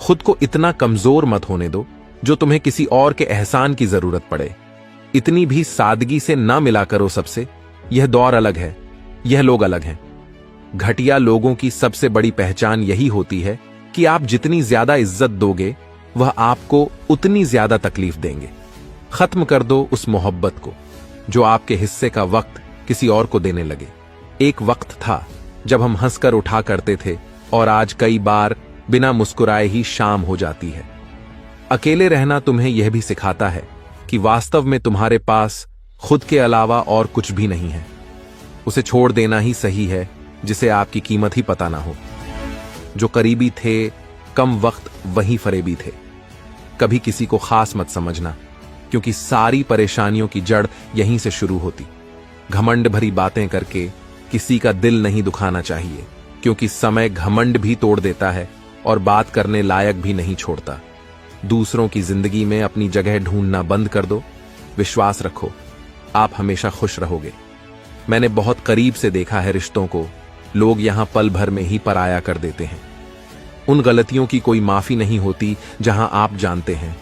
खुद को इतना कमजोर मत होने दो जो तुम्हें किसी और के एहसान की जरूरत पड़े। इतनी भी सादगी से ना मिला करो सबसे। यह दौर अलग है, यह लोग अलग हैं। घटिया लोगों की सबसे बड़ी पहचान यही होती है कि आप जितनी ज्यादा इज्जत दोगे वह आपको उतनी ज्यादा तकलीफ देंगे। खत्म कर दो उस मोहब्बत को जो आपके हिस्से का वक्त किसी और को देने लगे। एक वक्त था जब हम हंसकर उठा करते थे और आज कई बार बिना मुस्कुराए ही शाम हो जाती है। अकेले रहना तुम्हें यह भी सिखाता है कि वास्तव में तुम्हारे पास खुद के अलावा और कुछ भी नहीं है। उसे छोड़ देना ही सही है जिसे आपकी कीमत ही पता ना हो। जो करीबी थे कम वक्त वही फरेबी थे। कभी किसी को खास मत समझना, क्योंकि सारी परेशानियों की जड़ यहीं से शुरू होती। घमंड भरी बातें करके किसी का दिल नहीं दुखाना चाहिए, क्योंकि समय घमंड भी तोड़ देता है और बात करने लायक भी नहीं छोड़ता। दूसरों की जिंदगी में अपनी जगह ढूंढना बंद कर दो। विश्वास रखो, आप हमेशा खुश रहोगे। मैंने बहुत करीब से देखा है रिश्तों को, लोग यहां पल भर में ही पराया कर देते हैं। उन गलतियों की कोई माफी नहीं होती जहां आप जानते हैं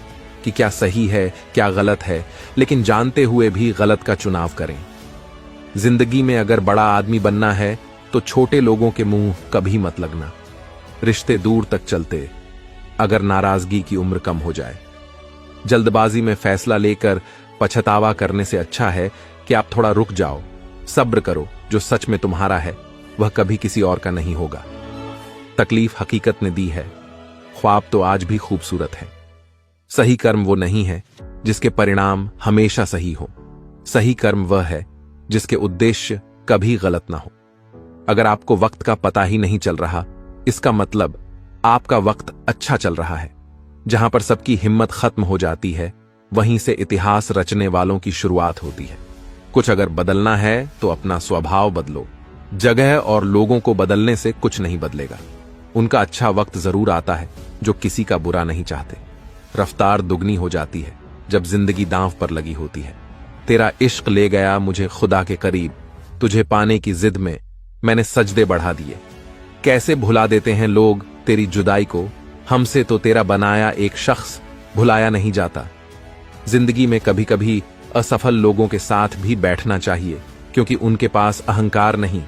कि क्या सही है क्या गलत है, लेकिन जानते हुए भी गलत का चुनाव करें। जिंदगी में अगर बड़ा आदमी बनना है तो छोटे लोगों के मुंह कभी मत लगना। रिश्ते दूर तक चलते अगर नाराजगी की उम्र कम हो जाए। जल्दबाजी में फैसला लेकर पछतावा करने से अच्छा है कि आप थोड़ा रुक जाओ, सब्र करो। जो सच में तुम्हारा है वह कभी किसी और का नहीं होगा। तकलीफ हकीकत ने दी है, ख्वाब तो आज भी खूबसूरत है। सही कर्म वो नहीं है जिसके परिणाम हमेशा सही हो। सही कर्म वह है जिसके उद्देश्य कभी गलत ना हो। अगर आपको वक्त का पता ही नहीं चल रहा, इसका मतलब आपका वक्त अच्छा चल रहा है। जहां पर सबकी हिम्मत खत्म हो जाती है, वहीं से इतिहास रचने वालों की शुरुआत होती है। कुछ अगर बदलना है तो अपना स्वभाव बदलो। जगह और लोगों को बदलने से कुछ नहीं बदलेगा। उनका अच्छा वक्त जरूर आता है जो किसी का बुरा नहीं चाहते। रफ्तार दुगनी हो जाती है जब जिंदगी दांव पर लगी होती है। तेरा इश्क ले गया मुझे खुदा के करीब, तुझे पाने की जिद में मैंने सजदे बढ़ा दिए। कैसे भुला देते हैं लोग तेरी जुदाई को, हमसे तो तेरा बनाया एक शख्स भुलाया नहीं जाता। जिंदगी में कभी कभी असफल लोगों के साथ भी बैठना चाहिए, क्योंकि उनके पास अहंकार नहीं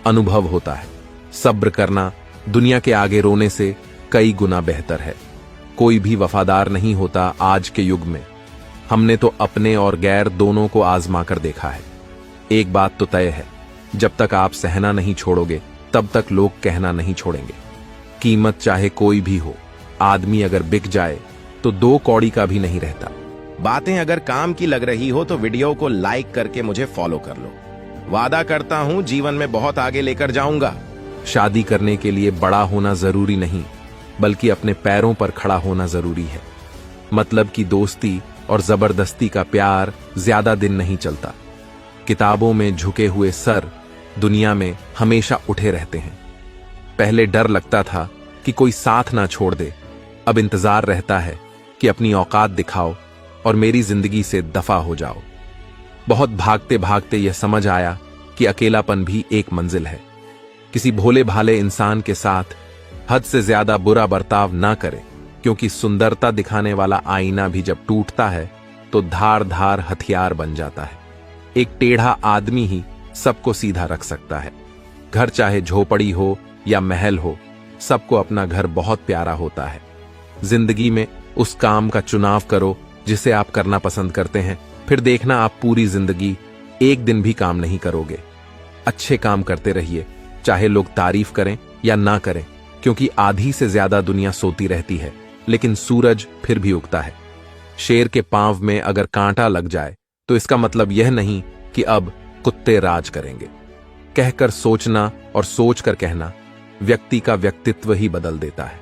अनुभव होता है। सब्र करना दुनिया के आगे रोने से कई गुना बेहतर है। कोई भी वफादार नहीं होता आज के युग में। हमने तो अपने और गैर दोनों को आजमा कर देखा है। एक बात तो तय है, जब तक आप सहना नहीं छोड़ोगे तब तक लोग कहना नहीं छोड़ेंगे। कीमत चाहे कोई भी हो, आदमी अगर बिक जाए तो 2 कौड़ी का भी नहीं रहता। बातें अगर काम की लग रही हो तो वीडियो को लाइक करके मुझे फॉलो कर लो। वादा करता हूं जीवन में बहुत आगे लेकर जाऊंगा। शादी करने के लिए बड़ा होना जरूरी नहीं, बल्कि अपने पैरों पर खड़ा होना जरूरी है। मतलब की दोस्ती और जबरदस्ती का प्यार ज्यादा दिन नहीं चलता। किताबों में झुके हुए सर दुनिया में हमेशा उठे रहते हैं। पहले डर लगता था कि कोई साथ ना छोड़ दे, अब इंतजार रहता है कि अपनी औकात दिखाओ और मेरी जिंदगी से दफा हो जाओ। बहुत भागते भागते यह समझ आया कि अकेलापन भी एक मंजिल है। किसी भोले भाले इंसान के साथ हद से ज्यादा बुरा बर्ताव ना करें, क्योंकि सुंदरता दिखाने वाला आईना भी जब टूटता है तो धार धार हथियार बन जाता है। एक टेढ़ा आदमी ही सबको सीधा रख सकता है। घर चाहे झोपड़ी हो या महल हो, सबको अपना घर बहुत प्यारा होता है। जिंदगी में उस काम का चुनाव करो जिसे आप करना पसंद करते हैं, फिर देखना आप पूरी जिंदगी एक दिन भी काम नहीं करोगे। अच्छे काम करते रहिए, चाहे लोग तारीफ करें या ना करें, क्योंकि आधी से ज्यादा दुनिया सोती रहती है, लेकिन सूरज फिर भी उगता है। शेर के पांव में अगर कांटा लग जाए तो इसका मतलब यह नहीं कि अब कुत्ते राज करेंगे। कहकर सोचना और सोचकर कहना व्यक्ति का व्यक्तित्व ही बदल देता है।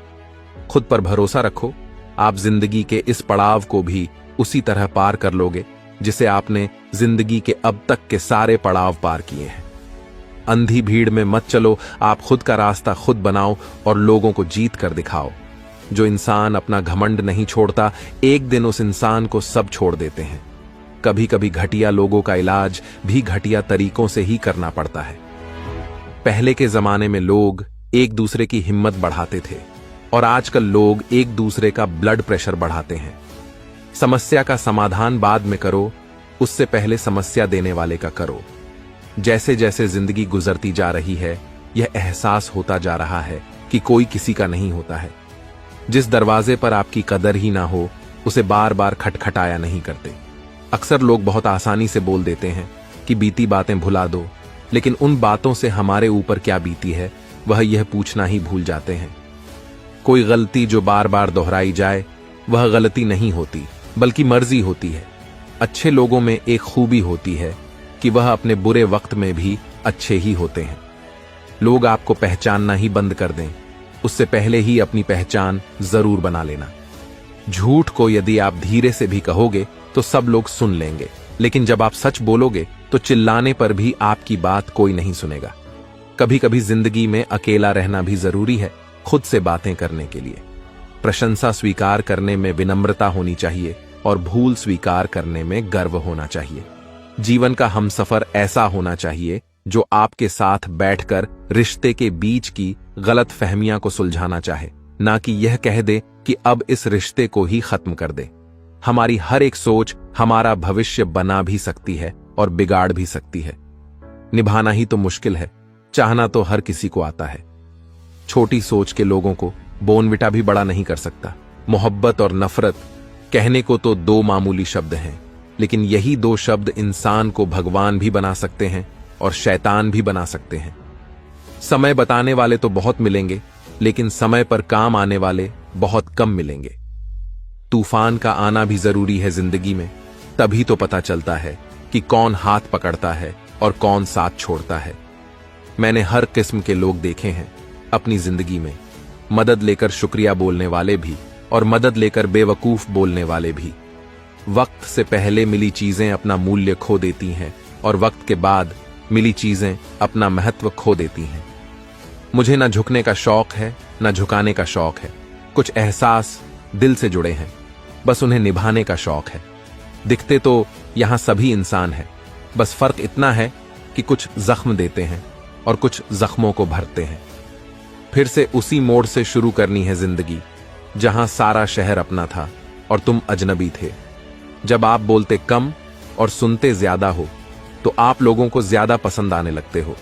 खुद पर भरोसा रखो, आप जिंदगी के इस पड़ाव को भी उसी तरह पार कर लोगे जिसे आपने जिंदगी के अब तक के सारे पड़ाव पार किए हैं। अंधी भीड़ में मत चलो, आप खुद का रास्ता खुद बनाओ और लोगों को जीत कर दिखाओ। जो इंसान अपना घमंड नहीं छोड़ता, एक दिन उस इंसान को सब छोड़ देते हैं। कभी कभी घटिया लोगों का इलाज भी घटिया तरीकों से ही करना पड़ता है। पहले के जमाने में लोग एक दूसरे की हिम्मत बढ़ाते थे, और आजकल लोग एक दूसरे का ब्लड प्रेशर बढ़ाते हैं। समस्या का समाधान बाद में करो, उससे पहले समस्या देने वाले का करो। जैसे जैसे जिंदगी गुजरती जा रही है, यह एहसास होता जा रहा है कि कोई किसी का नहीं होता है। जिस दरवाजे पर आपकी कदर ही ना हो, उसे बार बार खटखटाया नहीं करते। अक्सर लोग बहुत आसानी से बोल देते हैं कि बीती बातें भुला दो, लेकिन उन बातों से हमारे ऊपर क्या बीती है वह यह पूछना ही भूल जाते हैं। कोई गलती जो बार बार दोहराई जाए वह गलती नहीं होती, बल्कि मर्जी होती है। अच्छे लोगों में एक खूबी होती है कि वह अपने बुरे वक्त में भी अच्छे ही होते हैं। लोग आपको पहचानना ही बंद कर दें, उससे पहले ही अपनी पहचान जरूर बना लेना। झूठ को यदि आप धीरे से भी कहोगे तो सब लोग सुन लेंगे, लेकिन जब आप सच बोलोगे तो चिल्लाने पर भी आपकी बात कोई नहीं सुनेगा। कभी कभी जिंदगी में अकेला रहना भी जरूरी है, खुद से बातें करने के लिए। प्रशंसा स्वीकार करने में विनम्रता होनी चाहिए और भूल स्वीकार करने में गर्व होना चाहिए। जीवन का हमसफर ऐसा होना चाहिए जो आपके साथ बैठकर रिश्ते के बीच की गलत फहमियां को सुलझाना चाहे, ना कि यह कह दे कि अब इस रिश्ते को ही खत्म कर दे। हमारी हर एक सोच हमारा भविष्य बना भी सकती है और बिगाड़ भी सकती है। निभाना ही तो मुश्किल है, चाहना तो हर किसी को आता है। छोटी सोच के लोगों को बोनविटा भी बड़ा नहीं कर सकता। मोहब्बत और नफरत कहने को तो दो मामूली शब्द हैं, लेकिन यही दो शब्द इंसान को भगवान भी बना सकते हैं और शैतान भी बना सकते हैं। समय बताने वाले तो बहुत मिलेंगे, लेकिन समय पर काम आने वाले बहुत कम मिलेंगे। तूफान का आना भी जरूरी है जिंदगी में, तभी तो पता चलता है कि कौन हाथ पकड़ता है और कौन साथ छोड़ता है। मैंने हर किस्म के लोग देखे हैं अपनी जिंदगी में, मदद लेकर शुक्रिया बोलने वाले भी और मदद लेकर बेवकूफ बोलने वाले भी। वक्त से पहले मिली चीजें अपना मूल्य खो देती हैं और वक्त के बाद मिली चीजें अपना महत्व खो देती हैं। मुझे न झुकने का शौक है न झुकाने का शौक है। कुछ एहसास दिल से जुड़े हैं, बस उन्हें निभाने का शौक है। दिखते तो यहां सभी इंसान हैं, बस फर्क इतना है कि कुछ जख्म देते हैं और कुछ जख्मों को भरते हैं। फिर से उसी मोड़ से शुरू करनी है जिंदगी, जहां सारा शहर अपना था और तुम अजनबी थे। जब आप बोलते कम और सुनते ज्यादा हो तो आप लोगों को ज्यादा पसंद आने लगते हो।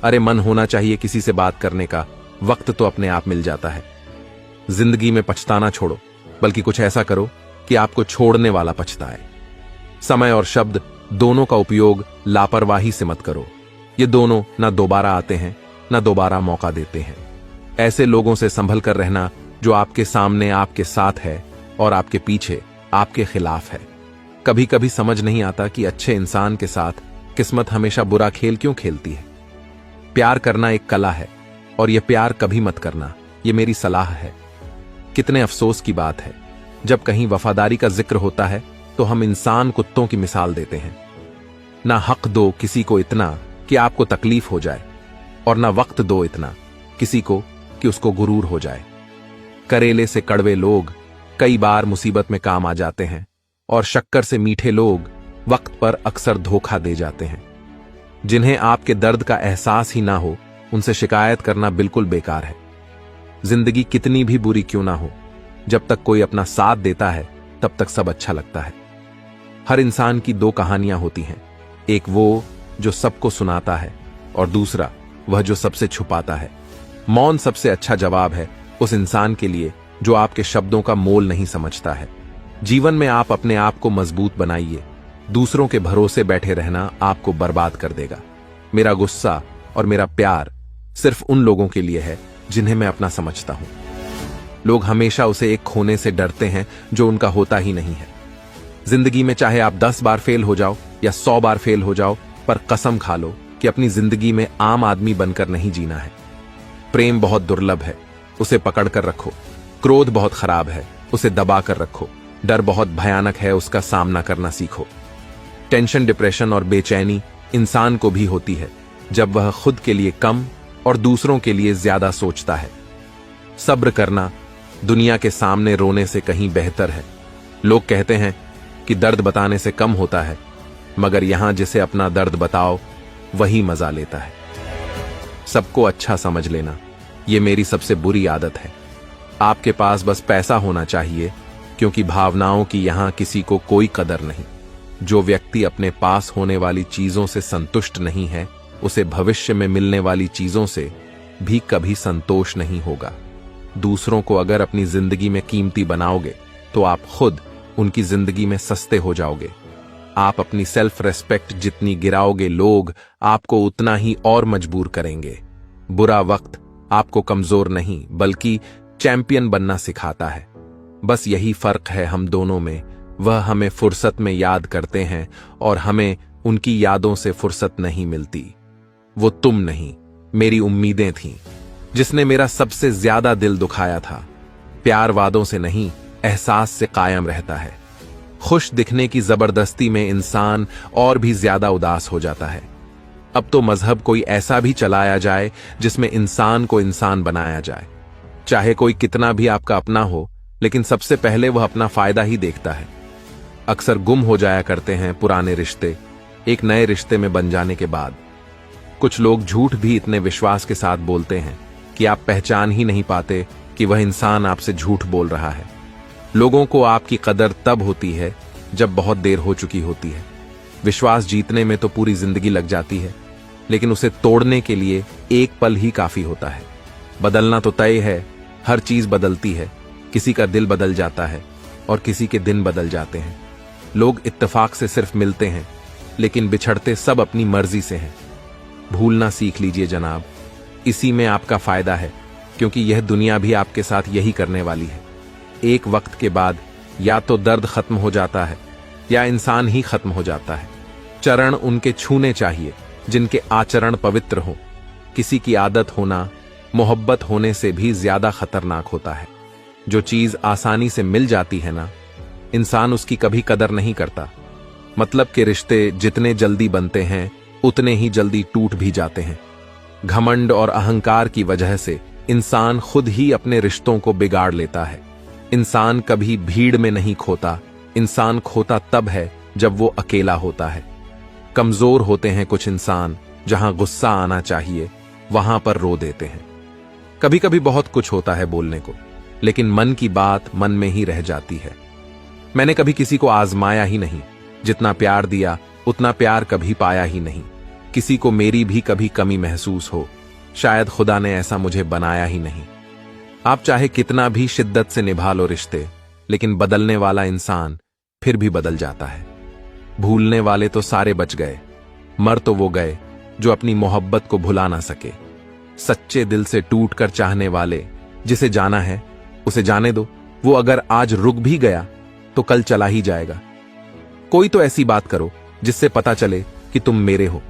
अरे मन होना चाहिए किसी से बात करने का, वक्त तो अपने आप मिल जाता है। जिंदगी में पछताना छोड़ो, बल्कि कुछ ऐसा करो कि आपको छोड़ने वाला पछताए। समय और शब्द दोनों का उपयोग लापरवाही से मत करो। ये दोनों ना दोबारा आते हैं ना दोबारा मौका देते हैं। ऐसे लोगों से संभल कर रहना जो आपके सामने आपके साथ है और आपके पीछे आपके खिलाफ है। कभी कभी समझ नहीं आता कि अच्छे इंसान के साथ किस्मत हमेशा बुरा खेल क्यों खेलती है। प्यार करना एक कला है और यह प्यार कभी मत करना, यह मेरी सलाह है। कितने अफसोस की बात है, जब कहीं वफादारी का जिक्र होता है तो हम इंसान कुत्तों की मिसाल देते हैं। ना हक दो किसी को इतना कि आपको तकलीफ हो जाए, और ना वक्त दो इतना किसी को कि उसको गुरूर हो जाए। करेले से कड़वे लोग कई बार मुसीबत में काम आ जाते हैं और शक्कर से मीठे लोग वक्त पर अक्सर धोखा दे जाते हैं। जिन्हें आपके दर्द का एहसास ही ना हो, उनसे शिकायत करना बिल्कुल बेकार है। जिंदगी कितनी भी बुरी क्यों ना हो, जब तक कोई अपना साथ देता है तब तक सब अच्छा लगता है। हर इंसान की दो कहानियां होती हैं, एक वो जो सबको सुनाता है और दूसरा वह जो सबसे छुपाता है। मौन सबसे अच्छा जवाब है उस इंसान के लिए जो आपके शब्दों का मोल नहीं समझता है। जीवन में आप अपने आप को मजबूत बनाइए, दूसरों के भरोसे बैठे रहना आपको बर्बाद कर देगा। मेरा गुस्सा और मेरा प्यार सिर्फ उन लोगों के लिए है जिन्हें मैं अपना समझता हूं। लोग हमेशा उसे एक खोने से डरते हैं जो उनका होता ही नहीं है। जिंदगी में चाहे आप 10 बार फेल हो जाओ या 100 बार फेल हो जाओ, पर कसम खा लो कि अपनी जिंदगी में आम आदमी बनकर नहीं जीना है। प्रेम बहुत दुर्लभ है, उसे पकड़ कर रखो। क्रोध बहुत खराब है, उसे दबा कर रखो। डर बहुत भयानक है, उसका सामना करना सीखो। टेंशन, डिप्रेशन और बेचैनी इंसान को भी होती है जब वह खुद के लिए कम और दूसरों के लिए ज्यादा सोचता है। सब्र करना दुनिया के सामने रोने से कहीं बेहतर है। लोग कहते हैं कि दर्द बताने से कम होता है, मगर यहां जिसे अपना दर्द बताओ वही मजा लेता है। सबको अच्छा समझ लेना, यह मेरी सबसे बुरी आदत है। आपके पास बस पैसा होना चाहिए, क्योंकि भावनाओं की यहां किसी को कोई कदर नहीं। जो व्यक्ति अपने पास होने वाली चीजों से संतुष्ट नहीं है, उसे भविष्य में मिलने वाली चीजों से भी कभी संतोष नहीं होगा। दूसरों को अगर अपनी जिंदगी में कीमती बनाओगे तो आप खुद उनकी जिंदगी में सस्ते हो जाओगे। आप अपनी सेल्फ रेस्पेक्ट जितनी गिराओगे, लोग आपको उतना ही और मजबूर करेंगे। बुरा वक्त आपको कमजोर नहीं बल्कि चैंपियन बनना सिखाता है। बस यही फर्क है हम दोनों में। वह हमें फुर्सत में याद करते हैं और हमें उनकी यादों से फुर्सत नहीं मिलती। वो तुम नहीं, मेरी उम्मीदें थीं, जिसने मेरा सबसे ज्यादा दिल दुखाया था। प्यार वादों से नहीं, एहसास से कायम रहता है। खुश दिखने की जबरदस्ती में इंसान और भी ज्यादा उदास हो जाता है। अब तो मजहब कोई ऐसा भी चलाया जाए जिसमें इंसान को इंसान बनाया जाए। चाहे कोई कितना भी आपका अपना हो, लेकिन सबसे पहले वह अपना फायदा ही देखता है। अक्सर गुम हो जाया करते हैं पुराने रिश्ते एक नए रिश्ते में बन जाने के बाद। कुछ लोग झूठ भी इतने विश्वास के साथ बोलते हैं कि आप पहचान ही नहीं पाते कि वह इंसान आपसे झूठ बोल रहा है। लोगों को आपकी कदर तब होती है जब बहुत देर हो चुकी होती है। विश्वास जीतने में तो पूरी जिंदगी लग जाती है, लेकिन उसे तोड़ने के लिए एक पल ही काफी होता है। बदलना तो तय है, हर चीज बदलती है। किसी का दिल बदल जाता है और किसी के दिन बदल जाते हैं। लोग इत्तेफाक से सिर्फ मिलते हैं, लेकिन बिछड़ते सब अपनी मर्जी से हैं। भूलना सीख लीजिए जनाब, इसी में आपका फायदा है, क्योंकि यह दुनिया भी आपके साथ यही करने वाली है। एक वक्त के बाद या तो दर्द खत्म हो जाता है या इंसान ही खत्म हो जाता है। चरण उनके छूने चाहिए जिनके आचरण पवित्र हो। किसी की आदत होना मोहब्बत होने से भी ज्यादा खतरनाक होता है। जो चीज आसानी से मिल जाती है ना, इंसान उसकी कभी कदर नहीं करता। मतलब के रिश्ते जितने जल्दी बनते हैं उतने ही जल्दी टूट भी जाते हैं। घमंड और अहंकार की वजह से इंसान खुद ही अपने रिश्तों को बिगाड़ लेता है। इंसान कभी भीड़ में नहीं खोता, इंसान खोता तब है जब वो अकेला होता है। कमजोर होते हैं कुछ इंसान, जहां गुस्सा आना चाहिए वहां पर रो देते हैं। कभी कभी बहुत कुछ होता है बोलने को, लेकिन मन की बात मन में ही रह जाती है। मैंने कभी किसी को आजमाया ही नहीं। जितना प्यार दिया उतना प्यार कभी पाया ही नहीं। किसी को मेरी भी कभी कमी महसूस हो, शायद खुदा ने ऐसा मुझे बनाया ही नहीं। आप चाहे कितना भी शिद्दत से निभा लो रिश्ते, लेकिन बदलने वाला इंसान फिर भी बदल जाता है। भूलने वाले तो सारे बच गए, मर तो वो गए जो अपनी मोहब्बत को भुला ना सके। सच्चे दिल से टूट कर चाहने वाले, जिसे जाना है उसे जाने दो। वो अगर आज रुक भी गया तो कल चला ही जाएगा। कोई तो ऐसी बात करो जिससे पता चले कि तुम मेरे हो।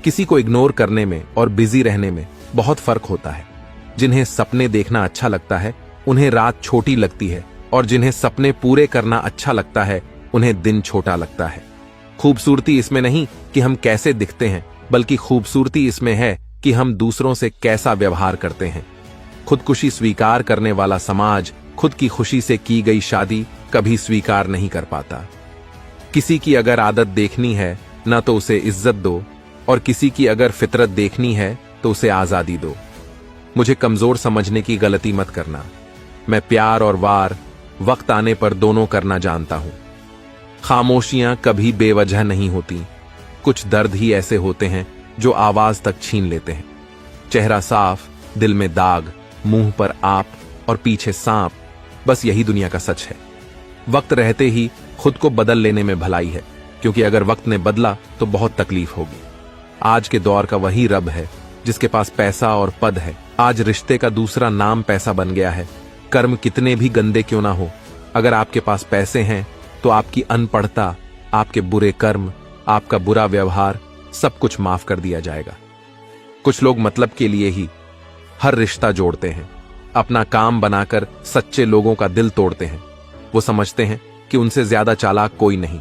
किसी को इग्नोर करने में और बिजी रहने में बहुत फर्क होता है। जिन्हें सपने देखना अच्छा लगता है उन्हें रात छोटी लगती है, और जिन्हें सपने पूरे करना अच्छा लगता है उन्हें दिन छोटा लगता है। खूबसूरती इसमें नहीं कि हम कैसे दिखते हैं, बल्कि खूबसूरती इसमें है कि हम दूसरों से कैसा व्यवहार करते हैं। खुदकुशी स्वीकार करने वाला समाज खुद की खुशी से की गई शादी कभी स्वीकार नहीं कर पाता। किसी की अगर आदत देखनी है ना तो उसे इज्जत दो, और किसी की अगर फितरत देखनी है तो उसे आजादी दो। मुझे कमजोर समझने की गलती मत करना। मैं प्यार और वार वक्त आने पर दोनों करना जानता हूं। खामोशियां कभी बेवजह नहीं होती। कुछ दर्द ही ऐसे होते हैं जो आवाज तक छीन लेते हैं। चेहरा साफ, दिल में दाग, मुंह पर आप और पीछे सांप, बस यही दुनिया का सच है। वक्त रहते ही खुद को बदल लेने में भलाई है, क्योंकि अगर वक्त ने बदला तो बहुत तकलीफ होगी। आज के दौर का वही रब है जिसके पास पैसा और पद है। आज रिश्ते का दूसरा नाम पैसा बन गया है। कर्म कितने भी गंदे क्यों ना हो, अगर आपके पास पैसे हैं तो आपकी अनपढ़ता, आपके बुरे कर्म, आपका बुरा व्यवहार, सब कुछ माफ कर दिया जाएगा। कुछ लोग मतलब के लिए ही हर रिश्ता जोड़ते हैं, अपना काम बनाकर सच्चे लोगों का दिल तोड़ते हैं। वो समझते हैं कि उनसे ज्यादा चालाक कोई नहीं,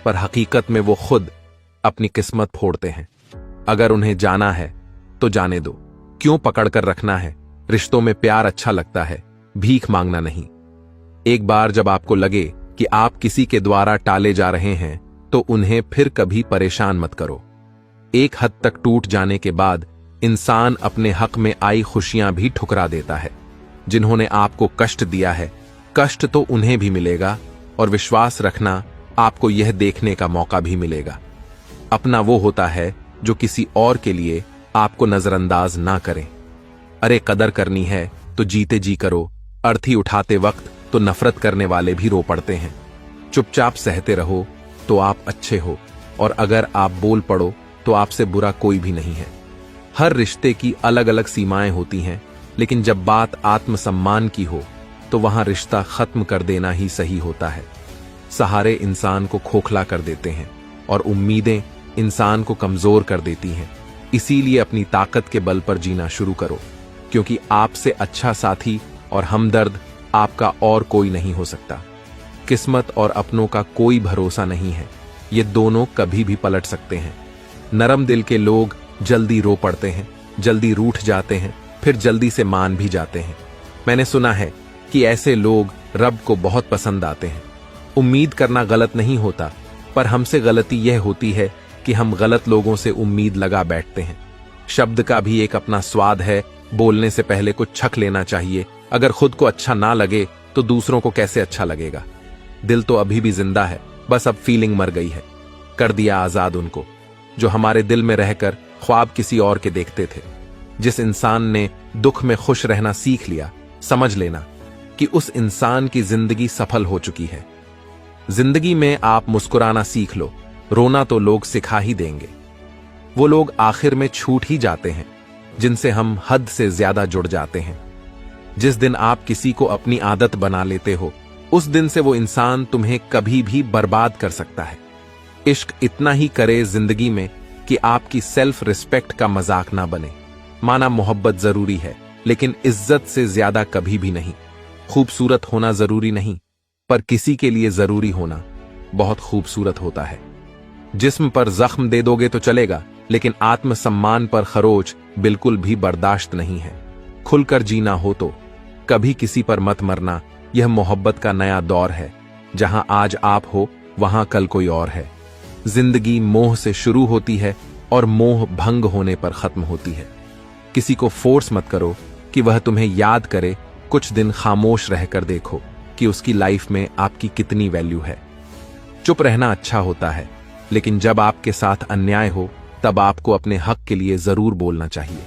पर हकीकत में वो खुद अपनी किस्मत फोड़ते हैं। अगर उन्हें जाना है तो जाने दो, क्यों पकड़ कर रखना है। रिश्तों में प्यार अच्छा लगता है, भीख मांगना नहीं। एक बार जब आपको लगे कि आप किसी के द्वारा टाले जा रहे हैं तो उन्हें फिर कभी परेशान मत करो। एक हद तक टूट जाने के बाद इंसान अपने हक में आई खुशियां भी ठुकरा देता है। जिन्होंने आपको कष्ट दिया है, कष्ट तो उन्हें भी मिलेगा, और विश्वास रखना, आपको यह देखने का मौका भी मिलेगा। अपना वो होता है जो किसी और के लिए आपको नजरअंदाज ना करे। अरे कदर करनी है तो जीते जी करो, अर्थी उठाते वक्त तो नफरत करने वाले भी रो पड़ते हैं। चुपचाप सहते रहो तो आप अच्छे हो, और अगर आप बोल पड़ो तो आपसे बुरा कोई भी नहीं है। हर रिश्ते की अलग अलग सीमाएं होती हैं, लेकिन जब बात आत्मसम्मान की हो तो वहां रिश्ता खत्म कर देना ही सही होता है। सहारे इंसान को खोखला कर देते हैं और उम्मीदें इंसान को कमजोर कर देती हैं। इसीलिए अपनी ताकत के बल पर जीना शुरू करो, क्योंकि आपसे अच्छा साथी और हमदर्द आपका और कोई नहीं हो सकता। किस्मत और अपनों का कोई भरोसा नहीं है, ये दोनों कभी भी पलट सकते हैं। नरम दिल के लोग जल्दी रो पड़ते हैं, जल्दी रूठ जाते हैं, फिर जल्दी से मान भी जाते हैं। मैंने सुना है कि ऐसे लोग रब को बहुत पसंद आते हैं। उम्मीद करना गलत नहीं होता, पर हमसे गलती यह होती है कि हम गलत लोगों से उम्मीद लगा बैठते हैं। शब्द का भी एक अपना स्वाद है, बोलने से पहले कुछ छक लेना चाहिए। अगर खुद को अच्छा ना लगे तो दूसरों को कैसे अच्छा लगेगा। दिल तो अभी भी जिंदा है, बस अब फीलिंग मर गई है। कर दिया आजाद उनको जो हमारे दिल में रहकर ख्वाब किसी और के देखते थे। जिस इंसान ने दुख में खुश रहना सीख लिया, समझ लेना कि उस इंसान की जिंदगी सफल हो चुकी है। जिंदगी में आप मुस्कुराना सीख लो, रोना तो लोग सिखा ही देंगे। वो लोग आखिर में छूट ही जाते हैं जिनसे हम हद से ज्यादा जुड़ जाते हैं। जिस दिन आप किसी को अपनी आदत बना लेते हो, उस दिन से वो इंसान तुम्हें कभी भी बर्बाद कर सकता है। इश्क इतना ही करे जिंदगी में कि आपकी सेल्फ रिस्पेक्ट का मजाक ना बने। माना मोहब्बत जरूरी है, लेकिन इज्जत से ज्यादा कभी भी नहीं। खूबसूरत होना जरूरी नहीं, पर किसी के लिए जरूरी होना बहुत खूबसूरत होता है। जिस्म पर जख्म दे दोगे तो चलेगा, लेकिन आत्मसम्मान पर खरोच बिल्कुल भी बर्दाश्त नहीं है। खुलकर जीना हो तो कभी किसी पर मत मरना। यह मोहब्बत का नया दौर है, जहां आज आप हो वहां कल कोई और है। जिंदगी मोह से शुरू होती है और मोह भंग होने पर खत्म होती है। किसी को फोर्स मत करो कि वह तुम्हें याद करे। कुछ दिन खामोश रहकर देखो कि उसकी लाइफ में आपकी कितनी वैल्यू है। चुप रहना अच्छा होता है, लेकिन जब आपके साथ अन्याय हो तब आपको अपने हक के लिए जरूर बोलना चाहिए।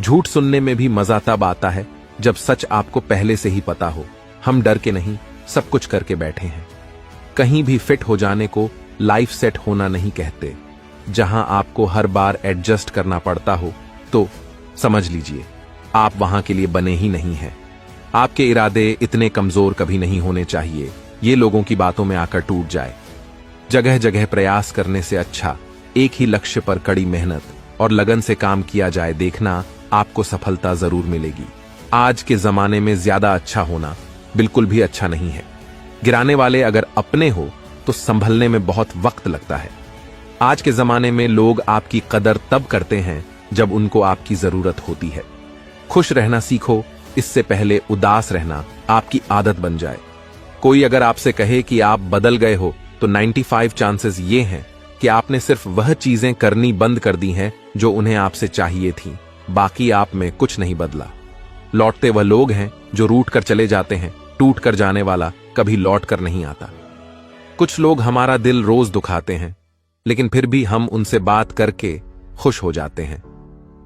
झूठ सुनने में भी मजा तब आता है जब सच आपको पहले से ही पता हो। हम डर के नहीं, सब कुछ करके बैठे हैं। कहीं भी फिट हो जाने को लाइफ सेट होना नहीं कहते। जहां आपको हर बार एडजस्ट करना पड़ता हो तो समझ लीजिए आप वहां के लिए बने ही नहीं हैं। आपके इरादे इतने कमजोर कभी नहीं होने चाहिए ये लोगों की बातों में आकर टूट जाए। जगह जगह प्रयास करने से अच्छा एक ही लक्ष्य पर कड़ी मेहनत और लगन से काम किया जाए, देखना आपको सफलता जरूर मिलेगी। आज के जमाने में ज्यादा अच्छा होना बिल्कुल भी अच्छा नहीं है। गिराने वाले अगर अपने हो तो संभलने में बहुत वक्त लगता है। आज के जमाने में लोग आपकी कदर तब करते हैं जब उनको आपकी जरूरत होती है। खुश रहना सीखो, इससे पहले उदास रहना आपकी आदत बन जाए। कोई अगर आपसे कहे कि आप बदल गए हो तो 95 चांसेस ये हैं कि आपने सिर्फ वह चीजें करनी बंद कर दी हैं जो उन्हें आपसे चाहिए थी। बाकी आप में कुछ नहीं बदला। लौटते वह लोग हैं जो रूठ कर चले जाते हैं, टूट कर जाने वाला कभी लौट कर नहीं आता। कुछ लोग हमारा दिल रोज दुखाते हैं, लेकिन फिर भी हम उनसे बात करके खुश हो जाते हैं।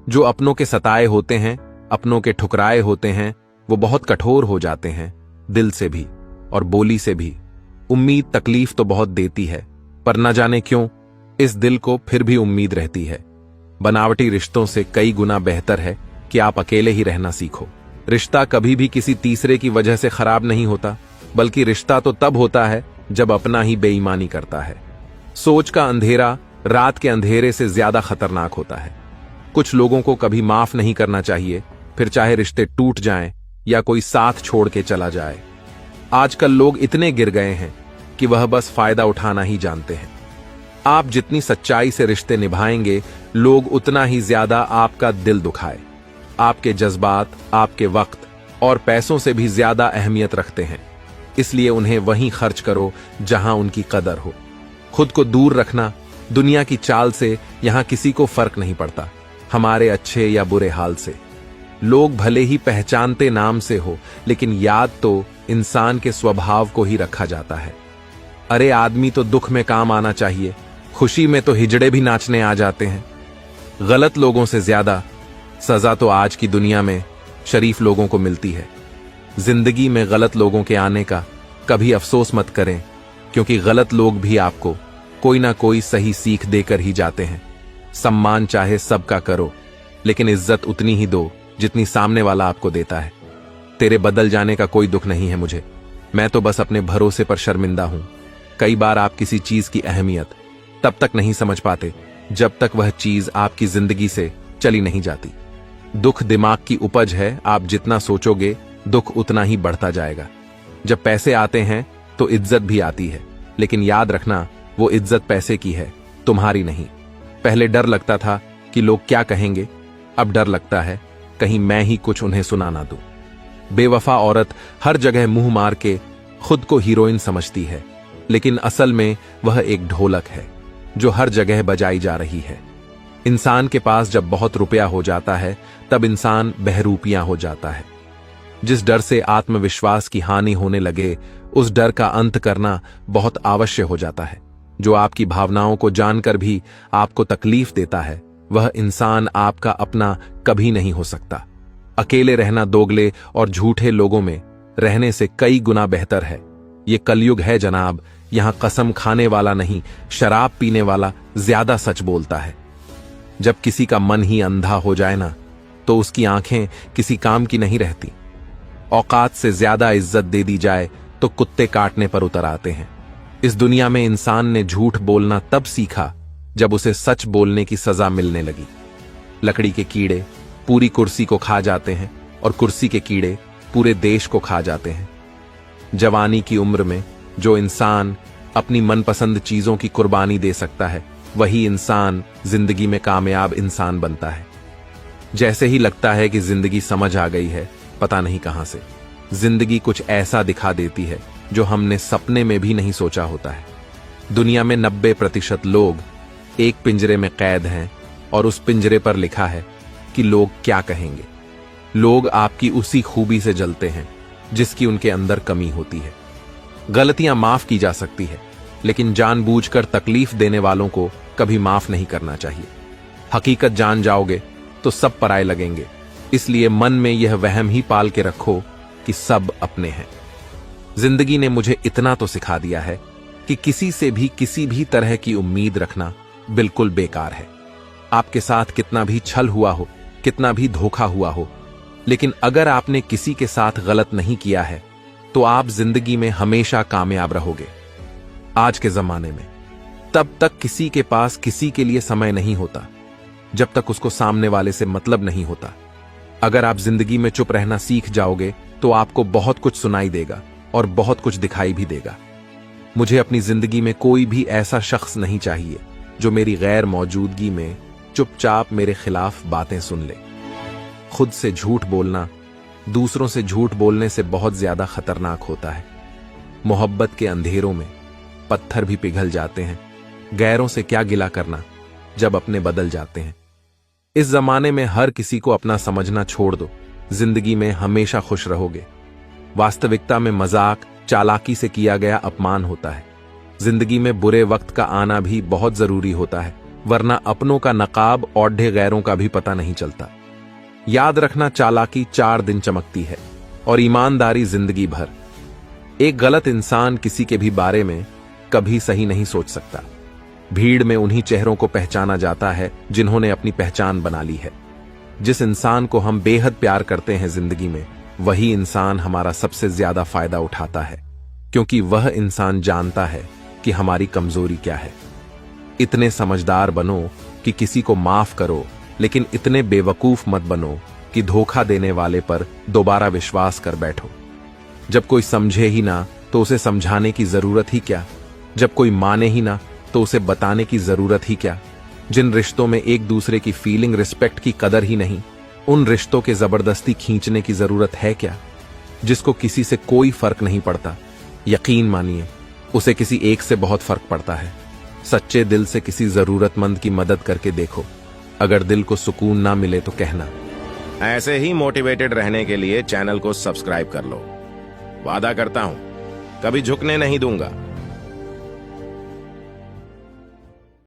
जो अपनों के सताए होते हैं, अपनों के ठुकराए होते हैं, वो बहुत कठोर हो जाते हैं, दिल से भी और बोली से भी। उम्मीद तकलीफ तो बहुत देती है, पर न जाने क्यों इस दिल को फिर भी उम्मीद रहती है। बनावटी रिश्तों से कई गुना बेहतर है कि आप अकेले ही रहना सीखो। रिश्ता कभी भी किसी तीसरे की वजह से खराब नहीं होता, बल्कि रिश्ता तो तब होता है जब अपना ही बेईमानी करता है। सोच का अंधेरा रात के अंधेरे से ज्यादा खतरनाक होता है। कुछ लोगों को कभी माफ नहीं करना चाहिए, फिर चाहे रिश्ते टूट जाएं या कोई साथ छोड़ के चला जाए। आजकल लोग इतने गिर गए हैं कि वह बस फायदा उठाना ही जानते हैं। आप जितनी सच्चाई से रिश्ते निभाएंगे, लोग उतना ही ज्यादा आपका दिल दुखाए। आपके जज्बात, आपके वक्त और पैसों से भी ज्यादा अहमियत रखते हैं, इसलिए उन्हें वहीं खर्च करो जहां उनकी कदर हो। खुद को दूर रखना। दुनिया की चाल से यहां किसी को फर्क नहीं पड़ता, हमारे अच्छे या बुरे हाल से। लोग भले ही पहचानते नाम से हो, लेकिन याद तो इंसान के स्वभाव को ही रखा जाता है। अरे आदमी तो दुख में काम आना चाहिए, खुशी में तो हिजड़े भी नाचने आ जाते हैं। गलत लोगों से ज्यादा सजा तो आज की दुनिया में शरीफ लोगों को मिलती है। जिंदगी में गलत लोगों के आने का कभी अफसोस मत करें, क्योंकि गलत लोग भी आपको कोई ना कोई सही सीख देकर ही जाते हैं। सम्मान चाहे सबका करो, लेकिन इज्जत उतनी ही दो जितनी सामने वाला आपको देता है। तेरे बदल जाने का कोई दुख नहीं है मुझे, मैं तो बस अपने भरोसे पर शर्मिंदा हूं। कई बार आप किसी चीज की अहमियत तब तक नहीं समझ पाते जब तक वह चीज आपकी जिंदगी से चली नहीं जाती। दुख दिमाग की उपज है, आप जितना सोचोगे दुख उतना ही बढ़ता जाएगा। जब पैसे आते हैं तो इज्जत भी आती है, लेकिन याद रखना वो इज्जत पैसे की है, तुम्हारी नहीं। पहले डर लगता था कि लोग क्या कहेंगे, अब डर लगता है कहीं मैं ही कुछ उन्हें सुना ना दूं। बेवफा औरत हर जगह मुंह मार के खुद को हीरोइन समझती है, लेकिन असल में वह एक ढोलक है जो हर जगह बजाई जा रही है। इंसान के पास जब बहुत रुपया हो जाता है तब इंसान बहरूपियां हो जाता है। जिस डर से आत्मविश्वास की हानि होने लगे, उस डर का अंत करना बहुत आवश्यक हो जाता है। जो आपकी भावनाओं को जानकर भी आपको तकलीफ देता है, वह इंसान आपका अपना कभी नहीं हो सकता। अकेले रहना दोगले और झूठे लोगों में रहने से कई गुना बेहतर है। ये कलयुग है जनाब, यहां कसम खाने वाला नहीं, शराब पीने वाला ज्यादा सच बोलता है। जब किसी का मन ही अंधा हो जाए ना, तो उसकी आंखें किसी काम की नहीं रहती। औकात से ज्यादा इज्जत दे दी जाए तो कुत्ते काटने पर उतर आते हैं। इस दुनिया में इंसान ने झूठ बोलना तब सीखा जब उसे सच बोलने की सजा मिलने लगी। लकड़ी के कीड़े पूरी कुर्सी को खा जाते हैं और कुर्सी के कीड़े पूरे देश को खा जाते हैं। जवानी की उम्र में जो इंसान अपनी मनपसंद चीजों की कुर्बानी दे सकता है, वही इंसान जिंदगी में कामयाब इंसान बनता है। जैसे ही लगता है कि जिंदगी समझ आ गई है, पता नहीं कहां से जिंदगी कुछ ऐसा दिखा देती है जो हमने सपने में भी नहीं सोचा होता है। दुनिया में 90% लोग एक पिंजरे में कैद हैं और उस पिंजरे पर लिखा है कि लोग क्या कहेंगे। लोग आपकी उसी खूबी से जलते हैं जिसकी उनके अंदर कमी होती है। गलतियां माफ की जा सकती है, लेकिन जानबूझकर तकलीफ देने वालों को कभी माफ नहीं करना चाहिए। हकीकत जान जाओगे तो सब पराये लगेंगे, इसलिए मन में यह वहम ही पाल के रखो कि सब अपने हैं। जिंदगी ने मुझे इतना तो सिखा दिया है कि किसी से भी किसी भी तरह की उम्मीद रखना बिल्कुल बेकार है। आपके साथ कितना भी छल हुआ हो, कितना भी धोखा हुआ हो, लेकिन अगर आपने किसी के साथ गलत नहीं किया है तो आप जिंदगी में हमेशा कामयाब रहोगे। आज के जमाने में तब तक किसी के पास किसी के लिए समय नहीं होता जब तक उसको सामने वाले से मतलब नहीं होता। अगर आप जिंदगी में चुप रहना सीख जाओगे तो आपको बहुत कुछ सुनाई देगा और बहुत कुछ दिखाई भी देगा। मुझे अपनी जिंदगी में कोई भी ऐसा शख्स नहीं चाहिए जो मेरी गैर मौजूदगी में चुपचाप मेरे खिलाफ बातें सुन ले। खुद से झूठ बोलना दूसरों से झूठ बोलने से बहुत ज्यादा खतरनाक होता है। मोहब्बत के अंधेरों में पत्थर भी पिघल जाते हैं। गैरों से क्या गिला करना जब अपने बदल जाते हैं। इस जमाने में हर किसी को अपना समझना छोड़ दो, जिंदगी में हमेशा खुश रहोगे। वास्तविकता में मजाक चालाकी से किया गया अपमान होता है। जिंदगी में बुरे वक्त का आना भी बहुत जरूरी होता है, वरना अपनों का नकाब औढ़े गैरों का भी पता नहीं चलता। याद रखना, चालाकी 4 दिन चमकती है और ईमानदारी जिंदगी भर। एक गलत इंसान किसी के भी बारे में कभी सही नहीं सोच सकता। भीड़ में उन्हीं चेहरों को पहचाना जाता है जिन्होंने अपनी पहचान बना ली है। जिस इंसान को हम बेहद प्यार करते हैं जिंदगी में, वही इंसान हमारा सबसे ज्यादा फायदा उठाता है, क्योंकि वह इंसान जानता है कि हमारी कमजोरी क्या है। इतने समझदार बनो कि किसी को माफ करो, लेकिन इतने बेवकूफ मत बनो कि धोखा देने वाले पर दोबारा विश्वास कर बैठो। जब कोई समझे ही ना तो उसे समझाने की जरूरत ही क्या। जब कोई माने ही ना तो उसे बताने की जरूरत ही क्या। जिन रिश्तों में एक दूसरे की फीलिंग रिस्पेक्ट की कदर ही नहीं, उन रिश्तों के जबरदस्ती खींचने की जरूरत है क्या। जिसको किसी से कोई फर्क नहीं पड़ता, यकीन मानिए उसे किसी एक से बहुत फर्क पड़ता है। सच्चे दिल से किसी जरूरतमंद की मदद करके देखो, अगर दिल को सुकून ना मिले तो कहना। ऐसे ही मोटिवेटेड रहने के लिए चैनल को सब्सक्राइब कर लो। वादा करता हूं कभी झुकने नहीं दूंगा।